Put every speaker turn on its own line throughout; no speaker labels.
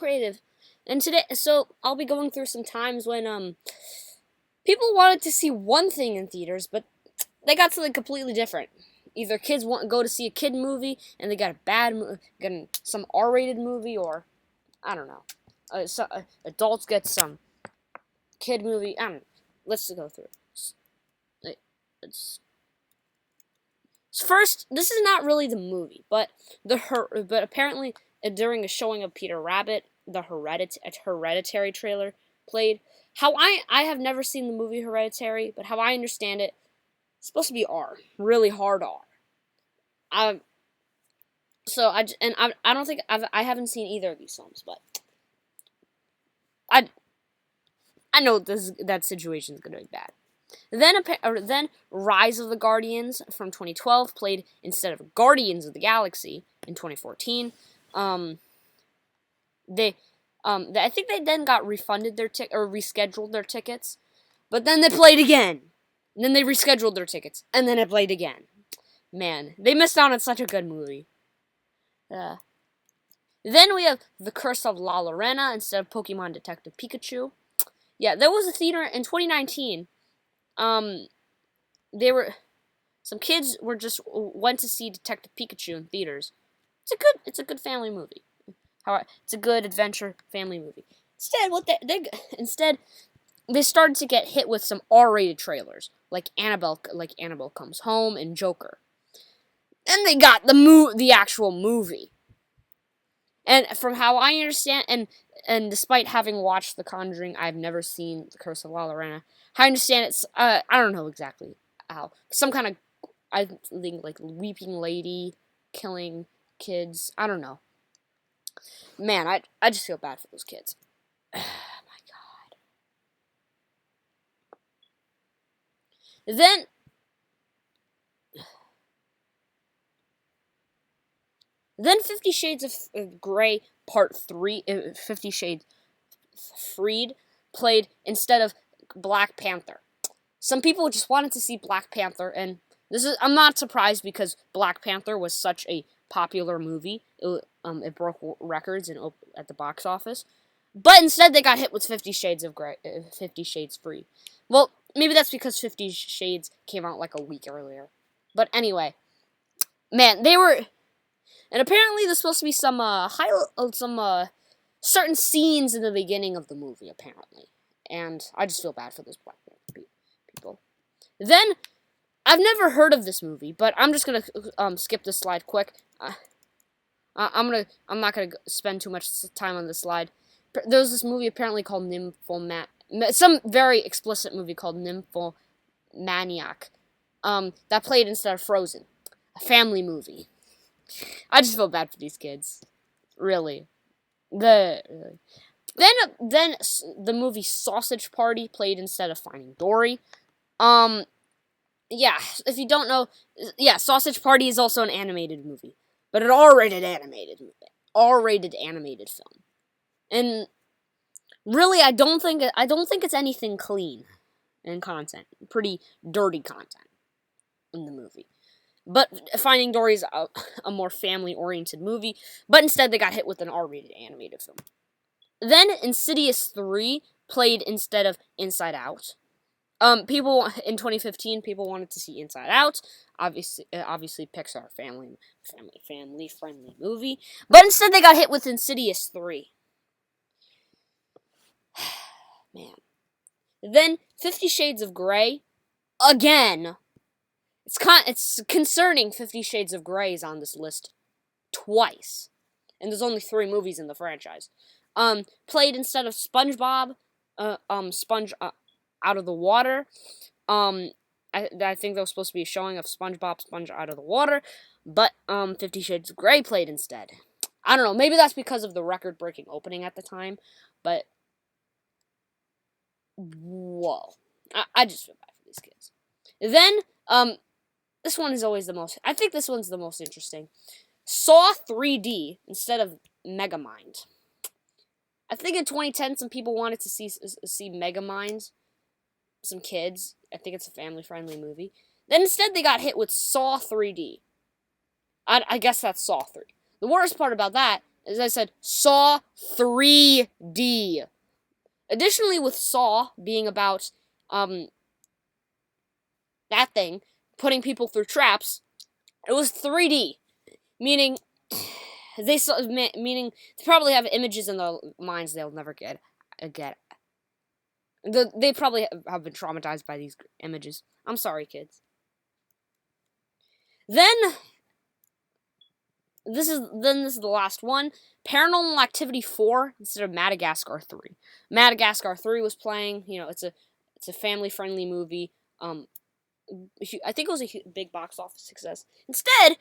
creative. And today, so I'll be going through some times when people wanted to see one thing in theaters, but they got something completely different. Either kids want to go to see a kid movie and they got a got some R-rated movie, or I don't know. Adults get some kid movie. I don't know. Let's go through it. First, this is not really the movie, but but apparently during a showing of Peter Rabbit, the Hereditary trailer played. How I have never seen the movie Hereditary, but how I understand it, it's supposed to be R, really hard R. I so I don't think I haven't seen either of these films, but I I know that situation is gonna be bad. Then Rise of the Guardians from 2012 played instead of Guardians of the Galaxy in 2014. I think they then got refunded or rescheduled their tickets, but then they played again. And then they rescheduled their tickets, and then it played again. Man, they missed out on such a good movie. Then we have The Curse of La Llorona instead of Pokemon Detective Pikachu. Yeah, there was a theater in 2019. Some kids went to see Detective Pikachu in theaters. It's a good family movie. It's a good adventure family movie. Instead they started to get hit with some R-rated trailers like Annabelle Comes Home and Joker. Then they got the actual movie. And from how I understand, and despite having watched The Conjuring, I've never seen The Curse of La Llorona. How I understand it's, I don't know exactly how. Some kind of, I think, like, weeping lady killing kids. I don't know. Man, I just feel bad for those kids. My God. Then 50 Shades of Grey Part 3, 50 Shades Freed, played instead of Black Panther. Some people just wanted to see Black Panther, and I'm not surprised because Black Panther was such a popular movie. It broke records at the box office. But instead they got hit with 50 Shades of Grey, 50 Shades Free. Well, maybe that's because 50 Shades came out like a week earlier. But anyway, man, and apparently there's supposed to be some certain scenes in the beginning of the movie, apparently. And I just feel bad for those Black Panther people. Then, I've never heard of this movie, but I'm just gonna skip this slide quick. I'm not gonna spend too much time on this slide. There's this movie apparently called some very explicit movie called Nymphomaniac. That played instead of Frozen, a family movie. I just feel bad for these kids, really. Then the movie Sausage Party played instead of Finding Dory. Yeah, if you don't know, yeah, Sausage Party is also an animated movie, but an R-rated animated film. And really, I don't think it's anything clean in content. Pretty dirty content in the movie. But Finding Dory is a more family-oriented movie, but instead they got hit with an R-rated animated film. Then Insidious 3 played instead of Inside Out. People in 2015, people wanted to see Inside Out. Obviously Pixar family-friendly movie, but instead they got hit with Insidious 3. Man. Then 50 Shades of Grey again. It's concerning 50 Shades of Grey is on this list twice. And there's only 3 movies in the franchise. Played instead of SpongeBob, Sponge Out of the Water. I think there was supposed to be a showing of SpongeBob Sponge Out of the Water, but 50 Shades of Grey played instead. I don't know, maybe that's because of the record-breaking opening at the time, but whoa. I just feel bad for these kids. Then, this one is always I think this one's the most interesting. Saw 3D instead of Megamind. I think in 2010 some people wanted to see Megamind. Some kids. I think it's a family-friendly movie. Then instead they got hit with Saw 3D. I guess that's Saw 3. The worst part about that as I said, Saw 3D. Additionally, with Saw being about that thing putting people through traps, it was 3D, meaning meaning they probably have images in their minds they'll never get. They probably have been traumatized by these images. I'm sorry, kids. Then this is the last one. Paranormal Activity 4 instead of Madagascar 3. Madagascar 3 was playing. You know, it's a family friendly movie. I think it was a big box office success. Instead,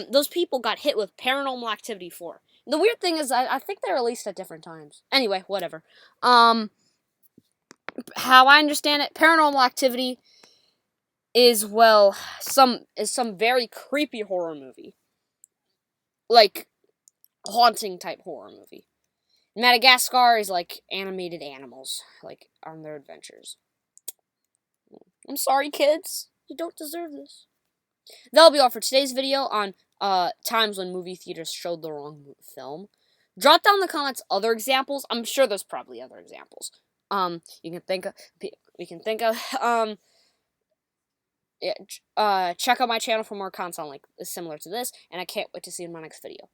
those people got hit with Paranormal Activity 4. The weird thing is, I think they released at different times. Anyway, whatever. How I understand it, Paranormal Activity is some very creepy horror movie, like haunting type horror movie. Madagascar is like animated animals, like on their adventures. I'm sorry, kids. You don't deserve this. That'll be all for today's video on times when movie theaters showed the wrong film. Drop down in the comments other examples. I'm sure there's probably other examples. You can think of. We can think of. Yeah, check out my channel for more content like similar to this, and I can't wait to see you in my next video.